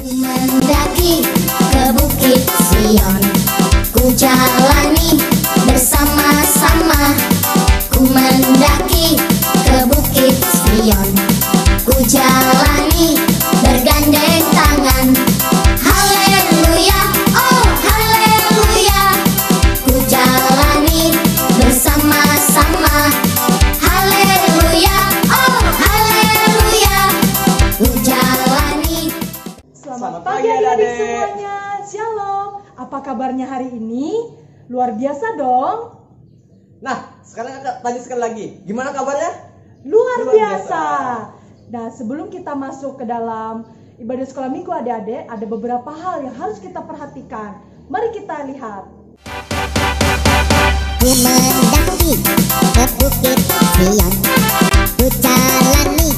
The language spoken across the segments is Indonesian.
Mendaki ke Bukit Sion, ku jalani bersama-sama. Ku mendaki ke Bukit Sion, ku jalani bergandeng tangan. Haleluya, oh haleluya, ku jalani bersama-sama. Haleluya, oh haleluya, ku jalani. Selamat pagi adik-adik semuanya, Shalom. Apa kabarnya hari ini? Luar biasa dong. Nah, sekarang Kakak tanya sekali lagi, gimana kabarnya? Luar biasa. Nah, sebelum kita masuk ke dalam ibadah sekolah minggu adik-adik, ada beberapa hal yang harus kita perhatikan. Mari kita lihat. Ku mendaki ke Bukit Sion, ku jalani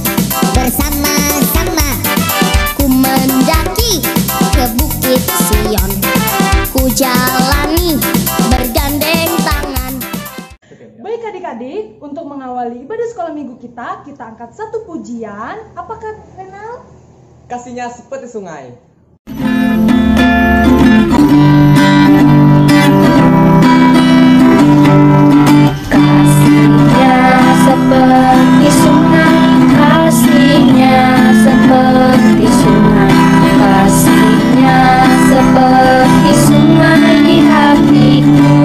bersama-sama. Ku mendaki ke Bukit Sion, ku jalani bergandeng tangan. Baik adik-adik, untuk mengawali ibadah sekolah minggu kita angkat satu pujian. Apakah Renal? Kasihnya seperti sungai. Kasihnya seperti sungai, kasihnya seperti sungai, kasihnya seperti sungai di hatiku,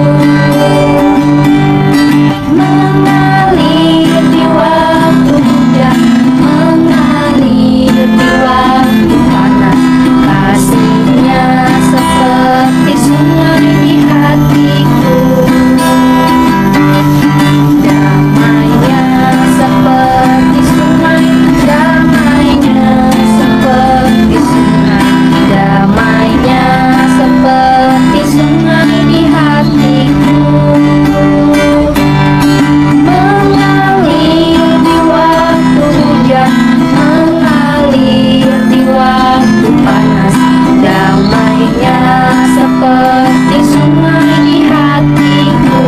mengalir di waktu hujan, mengalir di waktu panas. Kasihnya seperti sungai di hatiku, damainya seperti sungai, damainya seperti sungai, damainya seperti sungai di hatiku, mengalir di waktu hujan, mengalir di waktu panas. Damainya seperti sungai di hatiku,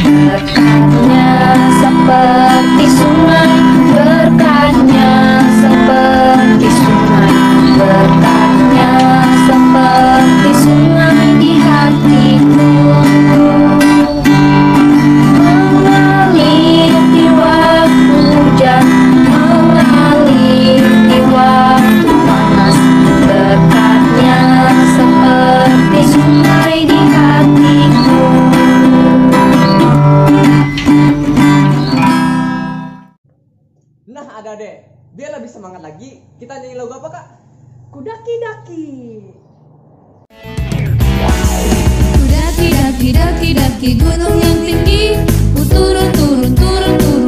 berkatnya seperti sungai, berkatnya seperti sungai, berkatnya seperti sungai di hatiku, mengalir di waktu hujan, mengalir di waktu panas. Berkatnya seperti sungai di hatiku. Nah, adik-adik, biar lebih semangat lagi, kita nyanyi lagu apa, Kak? Kudaki-daki. Daki gunung yang tinggi, ku turun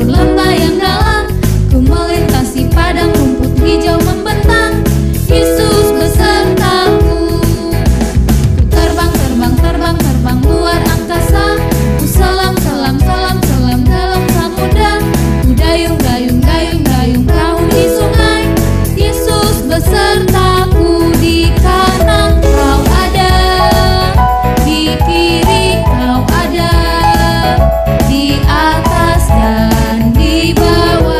lembah yang dalam, ku melintasi padang rumput hijau membentang. Yesus besertaku, ku terbang luar angkasa, ku selam dalam samudra, ku dayung perahu di sungai. Yesus besertaku, di kanan kau ada, di kiri kau ada, di atas dan di bawah.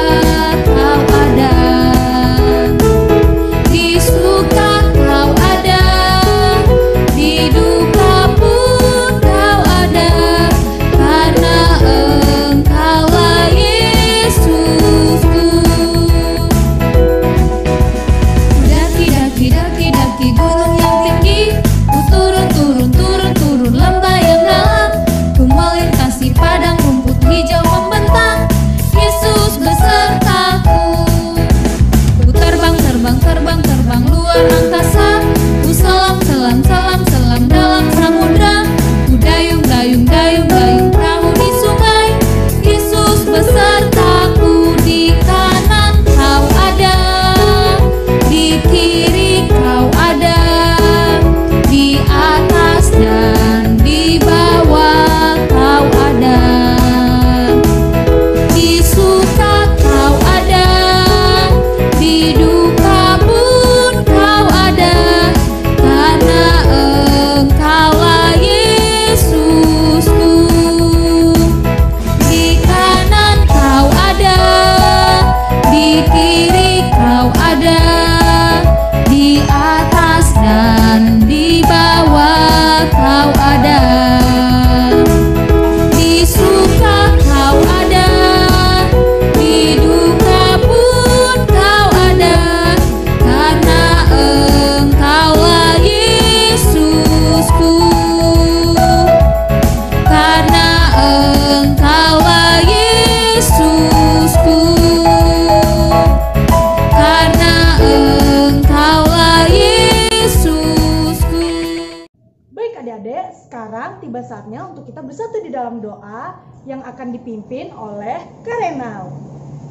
sekarang tiba saatnya untuk kita bersatu di dalam doa yang akan dipimpin oleh Kak Renal.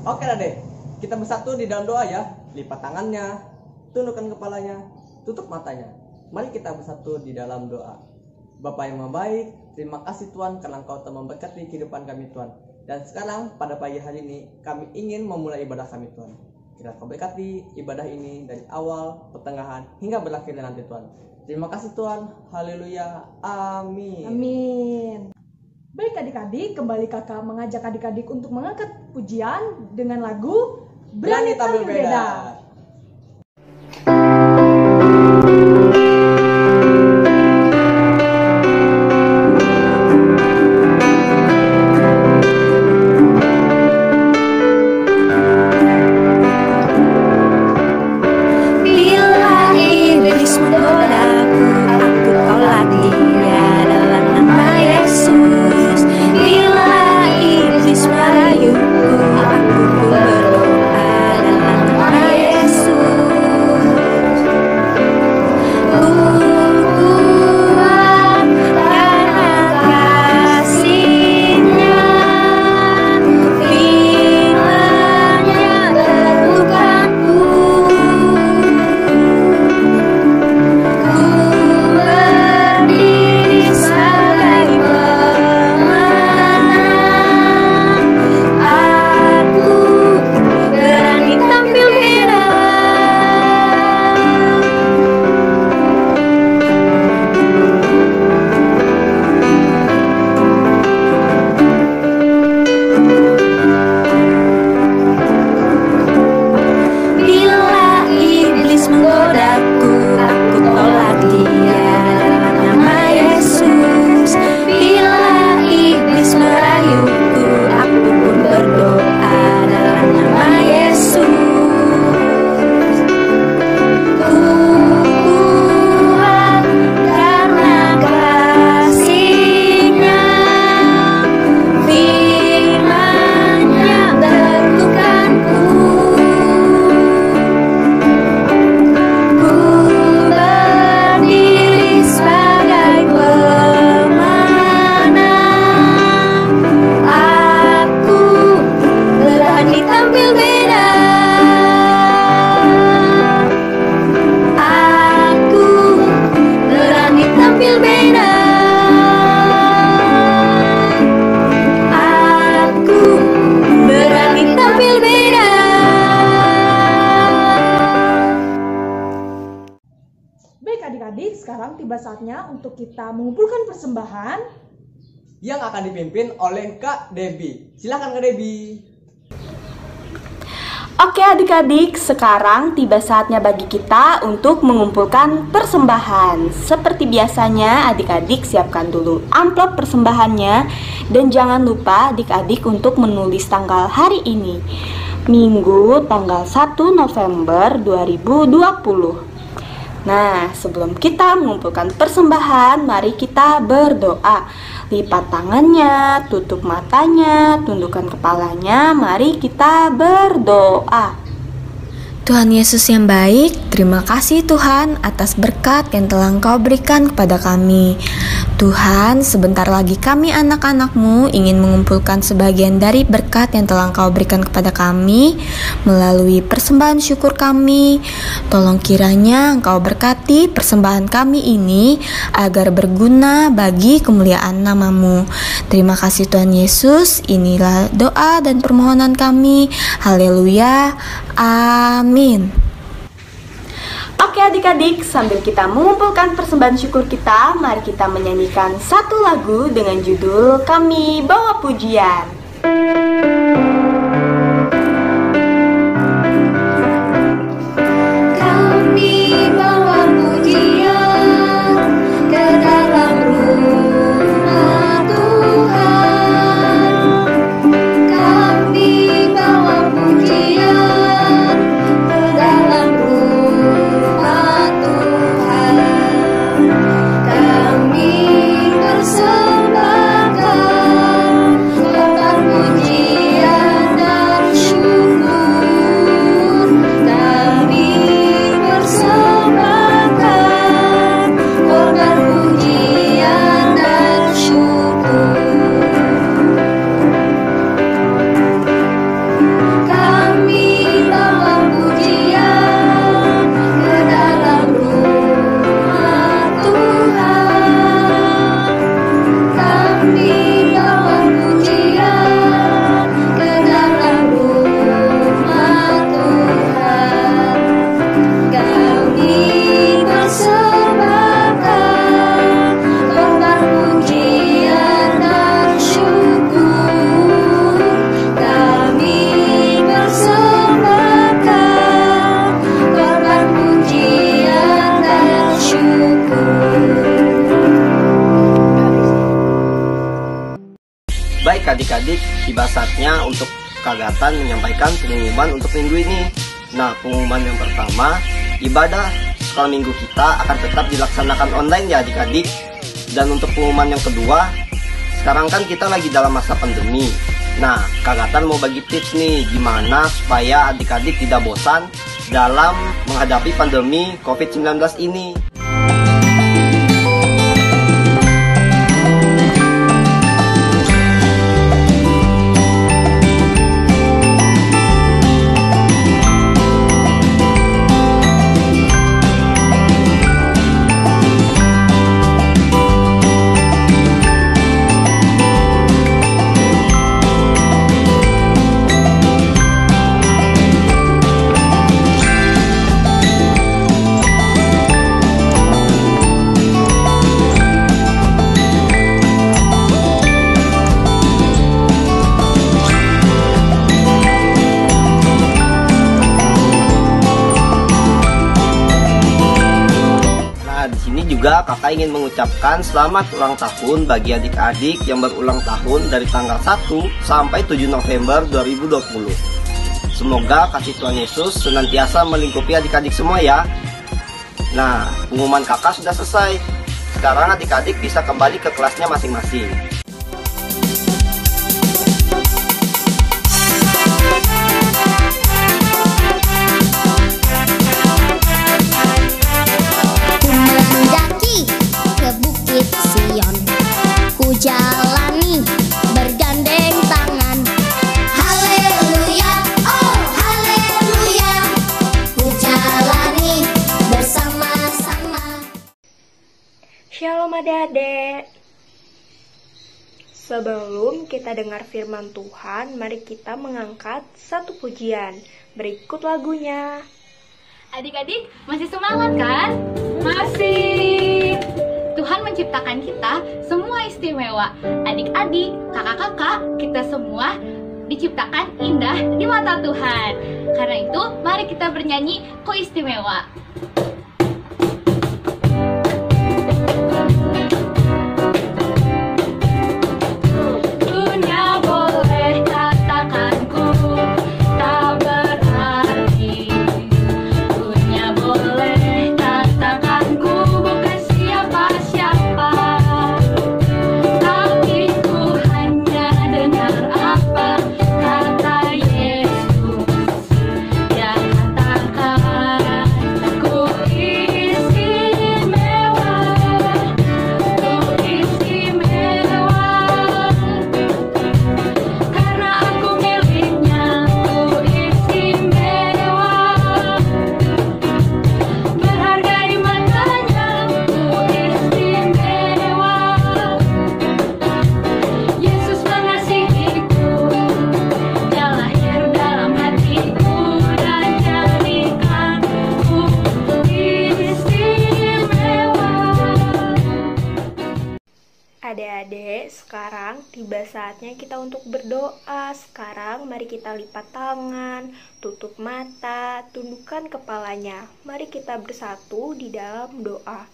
Oke Ade, kita bersatu di dalam doa ya. Lipat tangannya, tundukkan kepalanya, tutup matanya. Mari kita bersatu di dalam doa. Bapa yang Maha Baik, terima kasih Tuhan karena Engkau telah memberkati kehidupan kami Tuhan. Dan sekarang pada pagi hari ini kami ingin memulai ibadah kami Tuhan. Kiranya Kau berkati ibadah ini dari awal, pertengahan, hingga berakhir nanti Tuhan. Terima kasih Tuhan. Haleluya. Amin. Amin. Baik adik-adik, kembali kakak mengajak adik-adik untuk mengangkat pujian dengan lagu Berani Tampil Beda. Sekarang tiba saatnya untuk kita mengumpulkan persembahan yang akan dipimpin oleh Kak Debbie. Silakan Kak Debbie. Oke adik-adik, sekarang tiba saatnya bagi kita untuk mengumpulkan persembahan. Seperti biasanya adik-adik siapkan dulu amplop persembahannya. Dan jangan lupa adik-adik untuk menulis tanggal hari ini, Minggu tanggal 1 November 2020. Nah, sebelum kita mengumpulkan persembahan, mari kita berdoa. Lipat tangannya, tutup matanya, tundukkan kepalanya, mari kita berdoa. Tuhan Yesus yang baik, terima kasih Tuhan atas berkat yang telah Engkau berikan kepada kami. Tuhan, sebentar lagi kami anak-anak-Mu ingin mengumpulkan sebagian dari berkat yang telah Engkau berikan kepada kami melalui persembahan syukur kami. Tolong kiranya Engkau berkati persembahan kami ini agar berguna bagi kemuliaan nama-Mu. Terima kasih Tuhan Yesus, inilah doa dan permohonan kami. Haleluya, amin. Oke adik-adik, sambil kita mengumpulkan persembahan syukur kita, mari kita menyanyikan satu lagu dengan judul Kami Bawa Pujian. Kami bawa pujian ke dalam rumah Tuhan. Kami bawa pujian ke dalam rumah Tuhan. Kami persembahkan kotak pujian. tiba saatnya untuk Kagatan menyampaikan pengumuman untuk minggu ini. Nah, pengumuman yang pertama, ibadah sekolah minggu kita akan tetap dilaksanakan online ya adik-adik. Dan untuk pengumuman yang kedua, sekarang kan kita lagi dalam masa pandemi. Nah, Kagatan mau bagi tips nih gimana supaya adik-adik tidak bosan dalam menghadapi pandemi COVID-19 ini. Juga kakak ingin mengucapkan selamat ulang tahun bagi adik-adik yang berulang tahun dari tanggal 1 sampai 7 November 2020. Semoga kasih Tuhan Yesus senantiasa melingkupi adik-adik semua ya. Nah, pengumuman kakak sudah selesai. Sekarang adik-adik bisa kembali ke kelasnya masing-masing. Jalani bergandeng tangan, haleluya, oh haleluya, ku jalani bersama-sama. Shalom adik-adik. Sebelum kita dengar firman Tuhan, mari kita mengangkat satu pujian. Berikut lagunya. Adik-adik masih semangat kan? Masih. Tuhan menciptakan kita semua istimewa. Adik-adik, kakak-kakak, kita semua diciptakan indah di mata Tuhan. Karena itu, mari kita bernyanyi Kau Istimewa. Dunia boleh katakanku tak berarti. Dunia boleh katakanku bukan siapa-siapa. Tapi ku hanya dengar apa kata Yesus. Dia katakan ku istimewa. Ku istimewa. Karena aku miliknya, ku istimewa. Berharga di matanya, ku istimewa. Yesus mengasihiku, Dia lahir dalam hatiku dan jadikanku istimewa. Adik-adik, sekarang tiba saatnya kita untuk berdoa. Sekarang mari kita lipat tangan, tutup mata, tundukkan kepalanya. Mari kita bersatu di dalam doa.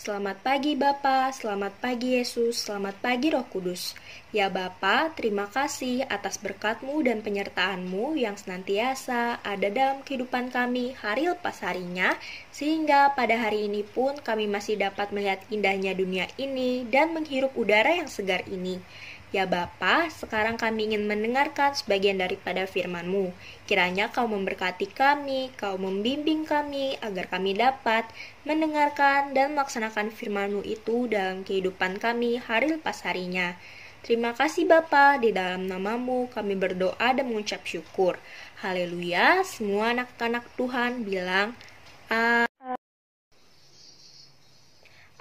Selamat pagi Bapa, selamat pagi Yesus, selamat pagi Roh Kudus. Ya Bapa, terima kasih atas berkat-Mu dan penyertaan-Mu yang senantiasa ada dalam kehidupan kami hari lepas harinya, sehingga pada hari ini pun kami masih dapat melihat indahnya dunia ini dan menghirup udara yang segar ini. Ya Bapa, sekarang kami ingin mendengarkan sebagian daripada firman-Mu. Kiranya Kau memberkati kami, Kau membimbing kami, agar kami dapat mendengarkan dan melaksanakan firman-Mu itu dalam kehidupan kami hari lepas harinya. Terima kasih Bapa, di dalam nama-Mu kami berdoa dan mengucap syukur. Haleluya, semua anak-anak Tuhan bilang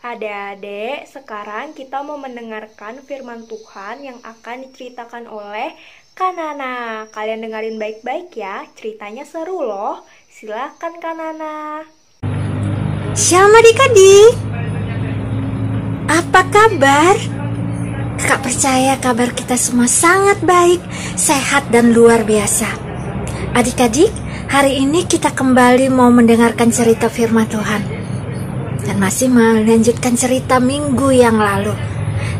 Adik-adik, sekarang kita mau mendengarkan firman Tuhan yang akan diceritakan oleh Kanana. Kalian dengerin baik-baik ya, ceritanya seru loh. Silakan Kanana. Shalom adik-adik. Apa kabar? Kakak percaya kabar kita semua sangat baik, sehat dan luar biasa. Adik-adik, hari ini kita kembali mau mendengarkan cerita firman Tuhan. Dan masih melanjutkan cerita minggu yang lalu.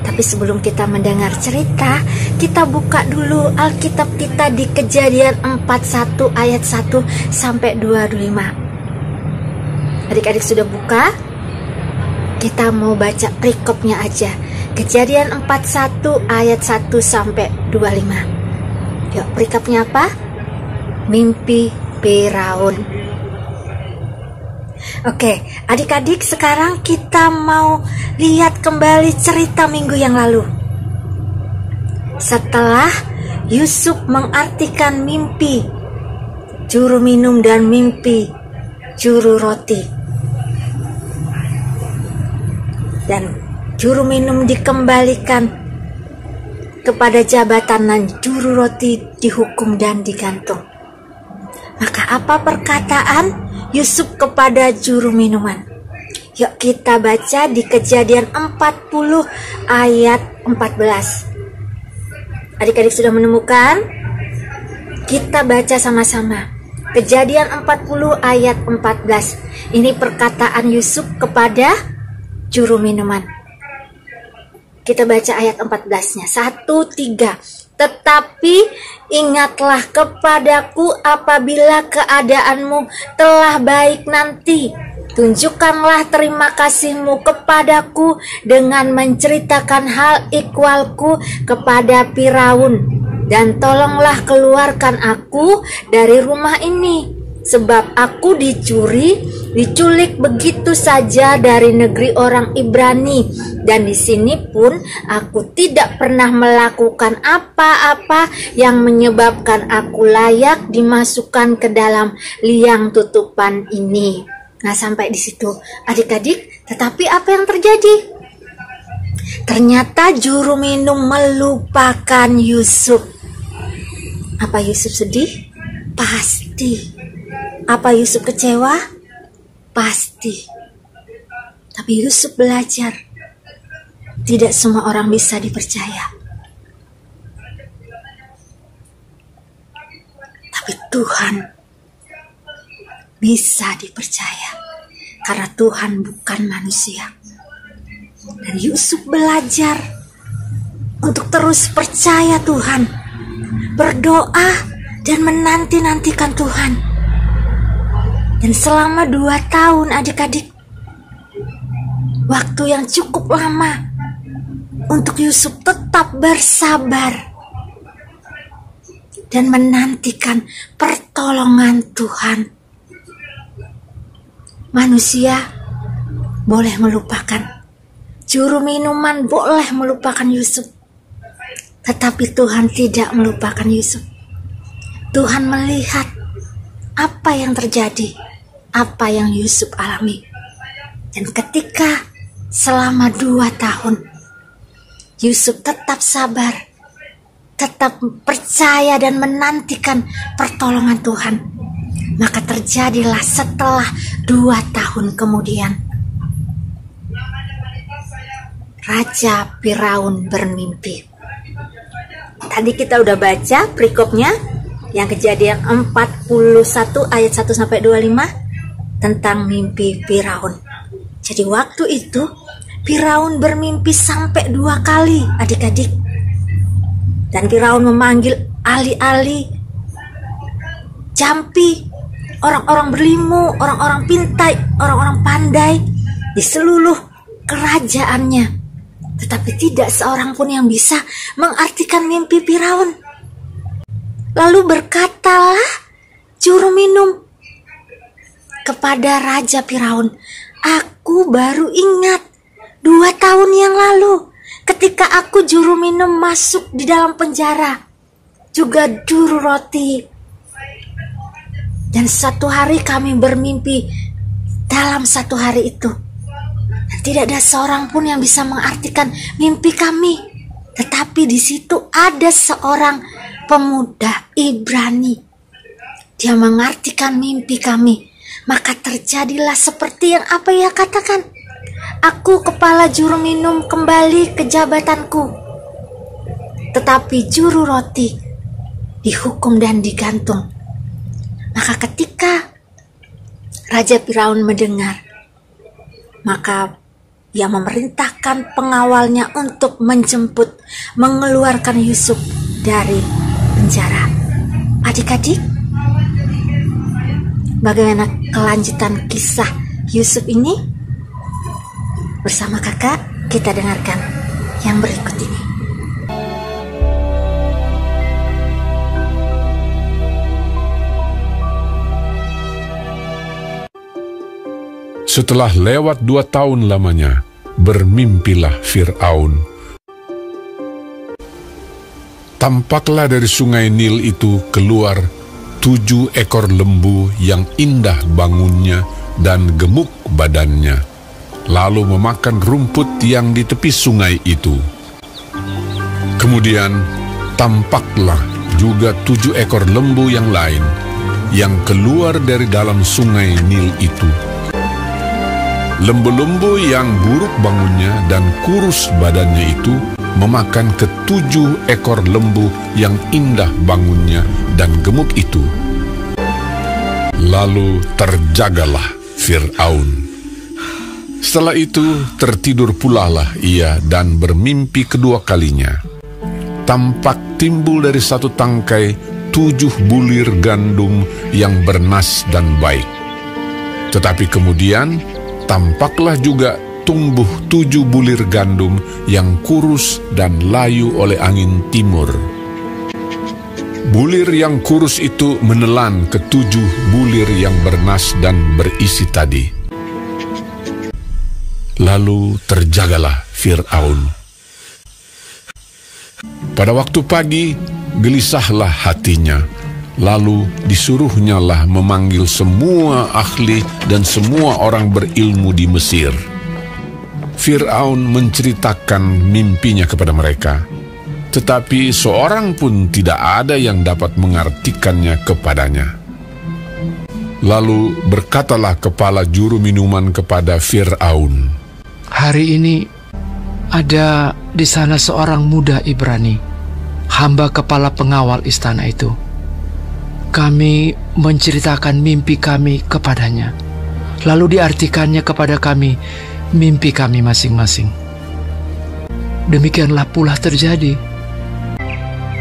Tapi sebelum kita mendengar cerita, kita buka dulu Alkitab kita di Kejadian 41 ayat 1 sampai 25. Adik-adik sudah buka? Kita mau baca perikopnya aja. Kejadian 41 ayat 1 sampai 25. Yuk, perikopnya apa? Mimpi Firaun. Oke, adik-adik, sekarang kita mau lihat kembali cerita minggu yang lalu. Setelah Yusuf mengartikan mimpi juru minum dan mimpi juru roti, dan juru minum dikembalikan kepada jabatan dan juru roti dihukum dan digantung. Maka apa perkataan Yusuf kepada juru minuman? Yuk kita baca di Kejadian 40 ayat 14. Adik-adik sudah menemukan? Kita baca sama-sama. Kejadian 40 ayat 14. Ini perkataan Yusuf kepada juru minuman. Kita baca ayat 14-nya. 1, 3. Tetapi ingatlah kepadaku apabila keadaanmu telah baik nanti. Tunjukkanlah terima kasihmu kepadaku dengan menceritakan hal ikhwalku kepada Firaun. Dan tolonglah keluarkan aku dari rumah ini. Sebab aku diculik begitu saja dari negeri orang Ibrani, dan di sini pun aku tidak pernah melakukan apa-apa yang menyebabkan aku layak dimasukkan ke dalam liang tutupan ini. Nah, sampai di situ adik-adik, tetapi apa yang terjadi? Ternyata juru minum melupakan Yusuf. Apa Yusuf sedih? Pasti. Apa Yusuf kecewa? Pasti. Tapi Yusuf belajar. Tidak semua orang bisa dipercaya. Tapi Tuhan bisa dipercaya. Karena Tuhan bukan manusia. Dan Yusuf belajar untuk terus percaya Tuhan. Berdoa dan menanti-nantikan Tuhan. Dan selama 2 tahun adik-adik, waktu yang cukup lama untuk Yusuf tetap bersabar dan menantikan pertolongan Tuhan. Manusia boleh melupakan, juru minuman boleh melupakan Yusuf, tetapi Tuhan tidak melupakan Yusuf. Tuhan melihat apa yang terjadi, apa yang Yusuf alami. Dan ketika selama 2 tahun Yusuf tetap sabar, tetap percaya dan menantikan pertolongan Tuhan, maka terjadilah setelah 2 tahun kemudian Raja Firaun bermimpi. Tadi kita udah baca perikopnya yang Kejadian 41 ayat 1 sampai 25 tentang mimpi Firaun. Jadi waktu itu Firaun bermimpi sampai 2 kali adik-adik. Dan Firaun memanggil ahli-ahli jampi, orang-orang berlimu, orang-orang pintai, orang-orang pandai di seluruh kerajaannya. Tetapi tidak seorang pun yang bisa mengartikan mimpi Firaun. Lalu berkatalah juru minum kepada Raja Firaun, aku baru ingat 2 tahun yang lalu ketika aku juru minum masuk di dalam penjara, juga juru roti. Dan 1 hari kami bermimpi dalam 1 hari itu. Dan tidak ada seorang pun yang bisa mengartikan mimpi kami. Tetapi di situ ada seorang pemuda Ibrani. Dia mengartikan mimpi kami. Maka terjadilah seperti yang apa ia katakan. Aku kepala juru minum kembali ke jabatanku. Tetapi juru roti dihukum dan digantung. Maka ketika Raja Firaun mendengar, maka yang memerintahkan pengawalnya untuk mengeluarkan Yusuf dari penjara. Adik-adik, bagaimana kelanjutan kisah Yusuf ini? Bersama kakak kita dengarkan yang berikut ini. Setelah lewat 2 tahun lamanya, bermimpilah Fir'aun. Tampaklah dari sungai Nil itu keluar 7 ekor lembu yang indah bangunnya dan gemuk badannya, lalu memakan rumput yang di tepi sungai itu. Kemudian tampaklah juga 7 ekor lembu yang lain yang keluar dari dalam sungai Nil itu. Lembu-lembu yang buruk bangunnya dan kurus badannya itu memakan ke-7 ekor lembu yang indah bangunnya dan gemuk itu. Lalu terjagalah Fir'aun. Setelah itu tertidur pulalah ia dan bermimpi kedua kalinya. Tampak timbul dari satu tangkai 7 bulir gandum yang bernas dan baik. Tetapi kemudian tampaklah juga tumbuh 7 bulir gandum yang kurus dan layu oleh angin timur. Bulir yang kurus itu menelan ke-7 bulir yang bernas dan berisi tadi. Lalu terjagalah Fir'aun. Pada waktu pagi, gelisahlah hatinya. Lalu disuruhnyalah memanggil semua ahli dan semua orang berilmu di Mesir. Fir'aun menceritakan mimpinya kepada mereka, tetapi seorang pun tidak ada yang dapat mengartikannya kepadanya. Lalu berkatalah kepala juru minuman kepada Fir'aun, "Hari ini ada di sana seorang muda Ibrani, hamba kepala pengawal istana itu. Kami menceritakan mimpi kami kepadanya, lalu diartikannya kepada kami mimpi kami masing-masing. Demikianlah pula terjadi."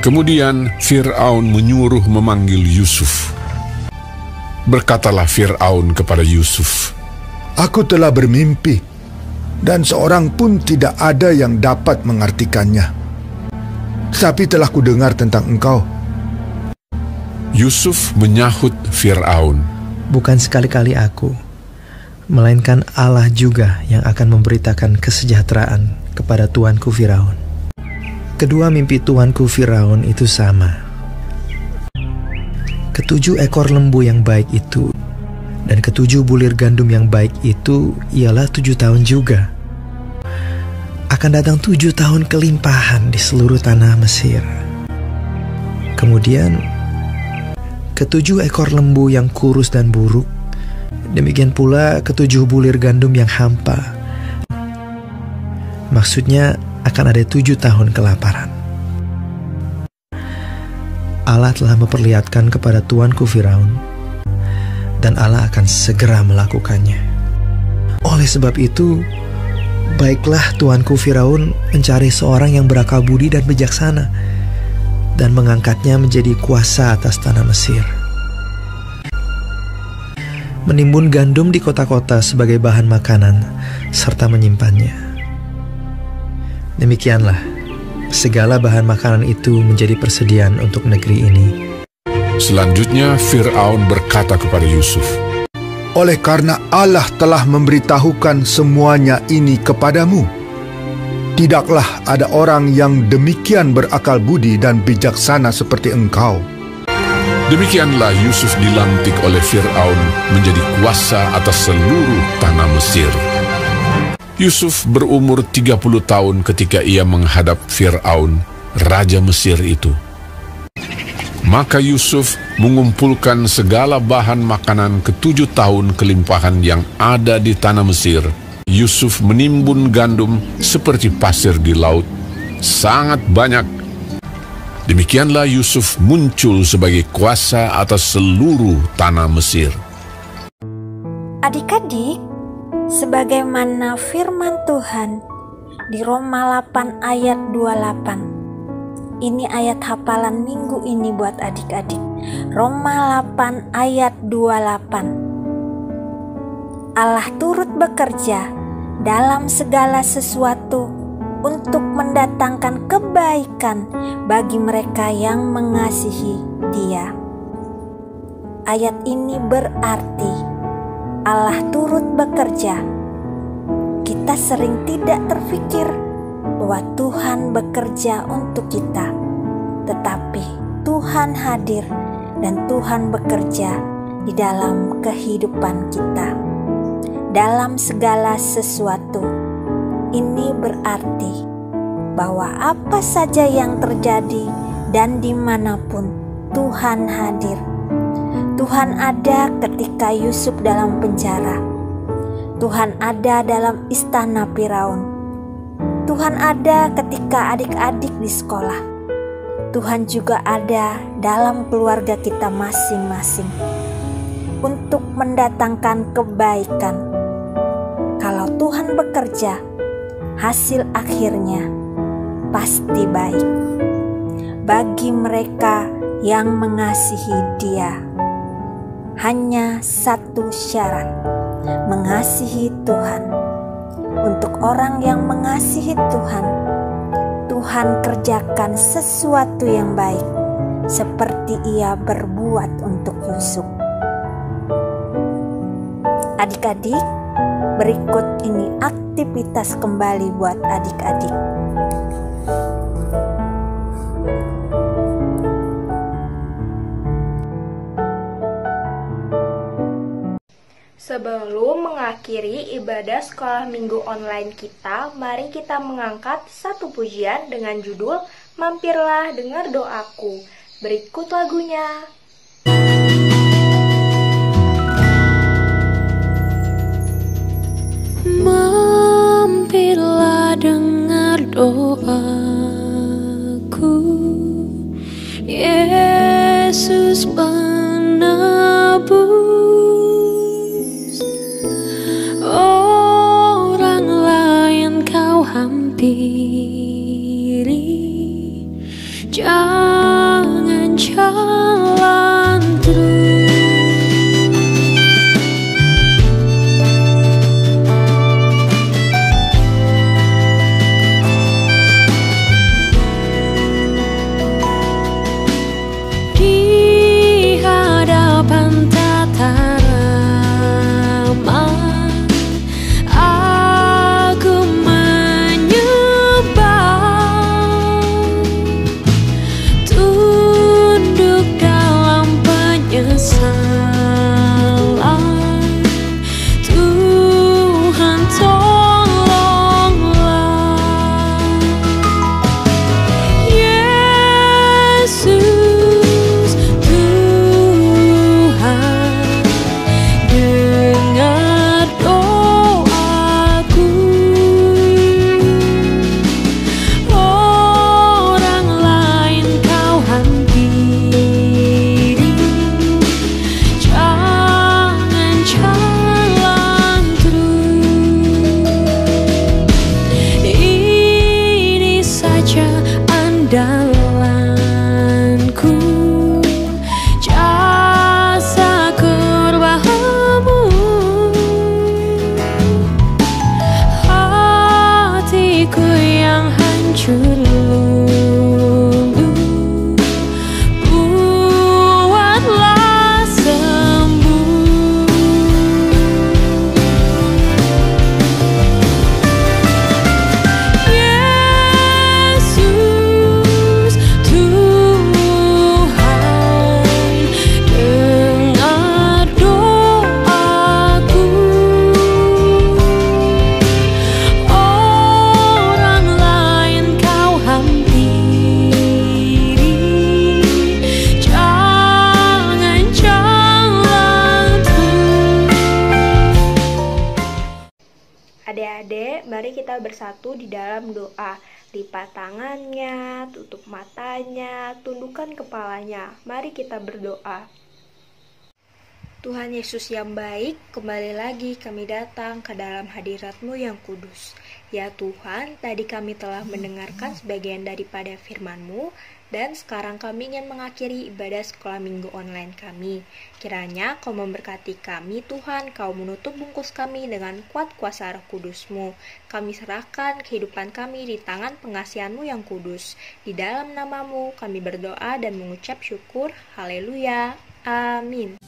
Kemudian Fir'aun menyuruh memanggil Yusuf. Berkatalah Fir'aun kepada Yusuf, "Aku telah bermimpi, dan seorang pun tidak ada yang dapat mengartikannya. Tetapi telah kudengar tentang engkau." Yusuf menyahut Fir'aun, "Bukan sekali-kali aku, melainkan Allah juga yang akan memberitakan kesejahteraan kepada tuanku Firaun. Kedua mimpi tuanku Firaun itu sama. Ke-7 ekor lembu yang baik itu dan ke-7 bulir gandum yang baik itu ialah 7 tahun juga. Akan datang 7 tahun kelimpahan di seluruh tanah Mesir. Kemudian ke-7 ekor lembu yang kurus dan buruk, demikian pula ke-7 bulir gandum yang hampa. Maksudnya akan ada 7 tahun kelaparan. Allah telah memperlihatkan kepada tuanku Firaun, dan Allah akan segera melakukannya. Oleh sebab itu, baiklah tuanku Firaun mencari seorang yang berakal budi dan bijaksana, dan mengangkatnya menjadi kuasa atas tanah Mesir. Menimbun gandum di kota-kota sebagai bahan makanan, serta menyimpannya. Demikianlah, segala bahan makanan itu menjadi persediaan untuk negeri ini." Selanjutnya Fir'aun berkata kepada Yusuf, "Oleh karena Allah telah memberitahukan semuanya ini kepadamu, tidaklah ada orang yang demikian berakal budi dan bijaksana seperti engkau." Demikianlah Yusuf dilantik oleh Fir'aun menjadi kuasa atas seluruh tanah Mesir. Yusuf berumur 30 tahun ketika ia menghadap Fir'aun, raja Mesir itu. Maka Yusuf mengumpulkan segala bahan makanan ke-7 tahun kelimpahan yang ada di tanah Mesir. Yusuf menimbun gandum seperti pasir di laut, sangat banyak. Demikianlah Yusuf muncul sebagai kuasa atas seluruh tanah Mesir. Adik-adik, Sebagaimana firman Tuhan di Roma 8 ayat 28. Ini ayat hafalan minggu ini buat adik-adik. Roma 8 ayat 28. Allah turut bekerja dalam segala sesuatu untuk mendatangkan kebaikan bagi mereka yang mengasihi Dia. Ayat ini berarti Allah turut bekerja. Kita sering tidak terfikir bahwa Tuhan bekerja untuk kita, tetapi Tuhan hadir dan Tuhan bekerja di dalam kehidupan kita, dalam segala sesuatu. Ini berarti bahwa apa saja yang terjadi dan dimanapun Tuhan hadir. Tuhan ada ketika Yusuf dalam penjara. Tuhan ada dalam istana Firaun. Tuhan ada ketika adik-adik di sekolah. Tuhan juga ada dalam keluarga kita masing-masing untuk mendatangkan kebaikan. Kalau Tuhan bekerja, hasil akhirnya pasti baik bagi mereka yang mengasihi Dia. Hanya satu syarat, mengasihi Tuhan. Untuk orang yang mengasihi Tuhan, Tuhan kerjakan sesuatu yang baik seperti Ia berbuat untuk Yusuf. Adik-adik, berikut ini aktivitas kembali buat adik-adik. Sebelum mengakhiri ibadah sekolah minggu online kita, mari kita mengangkat satu pujian dengan judul Mampirlah Dengar Doaku. Berikut lagunya. Mampirlah dengar doaku, Yesus penebus. Orang lain kau hampiri, jangan jalan terus. Di hadapan tata Adik-adik, mari kita bersatu di dalam doa. Lipat tangannya, tutup matanya, tundukkan kepalanya. Mari kita berdoa. Tuhan Yesus yang baik, kembali lagi kami datang ke dalam hadirat-Mu yang kudus. Ya Tuhan, tadi kami telah mendengarkan sebagian daripada firman-Mu, dan sekarang kami ingin mengakhiri ibadah sekolah minggu online kami. Kiranya Kau memberkati kami Tuhan, Kau menutup bungkus kami dengan kuat kuasa Roh Kudus-Mu. Kami serahkan kehidupan kami di tangan pengasihan-Mu yang kudus. Di dalam nama-Mu kami berdoa dan mengucap syukur. Haleluya. Amin.